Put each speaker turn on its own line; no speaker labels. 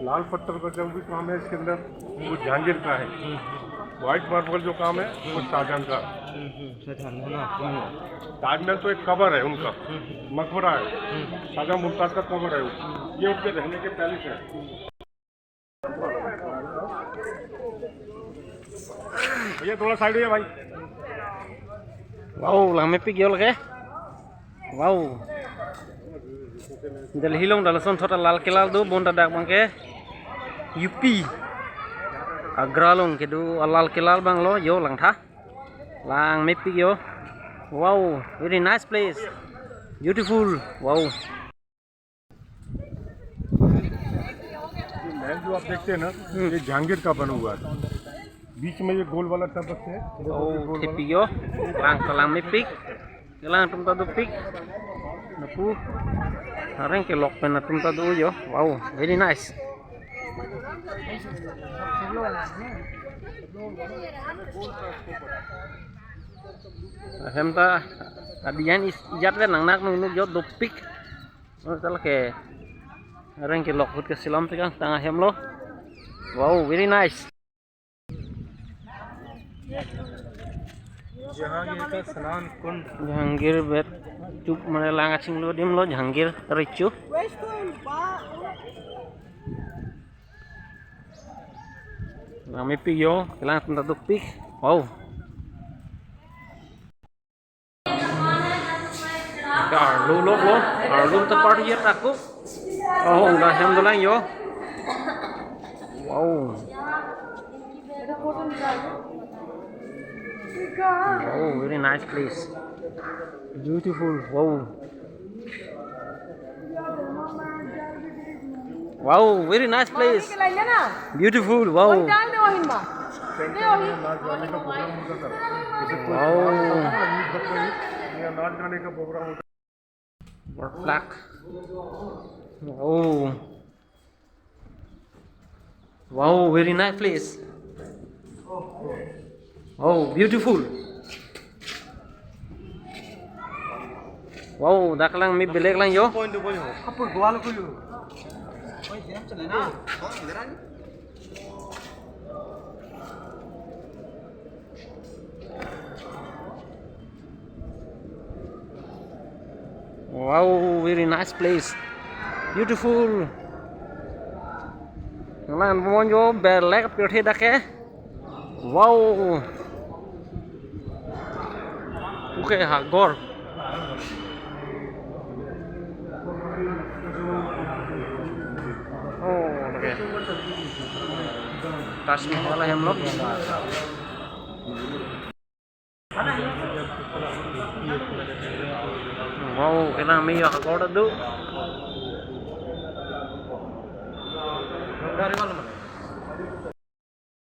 लाल पत्थर का जो भी काम है इसके अंदर वो जहांगीर का है। व्हाइट मार्बल जो काम है वो शाहजहां का। ताजमहल तो एक कबर है उनका, मकबरा है, शाहजहां मुमताज का कबर है। ये उनके रहने के पैलेस है। भैया थोड़ा साइड है भाई।
Wow, lang may pigyo lagi. Wow. Dal hilong dal son thota lal kelal do bonda dak bangke. UP. Agra long ke do lal kelal bang lo yo lang tha. Lang may pigyo. Wow, very nice place. Beautiful. Wow.
महल जो आप देखते हैं ना ये जहांगीर का बना हुआ है। बीच में ये गोल वाला टबक है।
Oh, pigyo. Lang may pig. Lang tumta do pig. Napu. Harang ke lok pen tumta do yo. Wow, very nice. Hem ta adian ijat ve nang nak nu yo do pig. Oh, tal ke harang ke lok hut ke silam te kan tanga hem lo. Wow, very nice. Jahangir bet cup mana langa cing lo dim lo Jahangir ricu. Kami pigyo, kailangan punta do pig. Wow. Arlo lo, arlo ta party yet aku. Oh, udah jam dolang yo. Wow. Oh, very nice place. Beautiful. Wow. Wow, very nice place. Beautiful. Wow. Wow. Black. Oh. Wow, very nice place. Oh, beautiful. Wow, dak lang mi beleg lang yo. Wow, very nice place. Beautiful. Lang mon yo beleg pirthi dake. Wow. Okay, Hagor. Oh, okay. Taj Mahal है हम लोग. Wow, kailangan may Hagor do. Dari mana?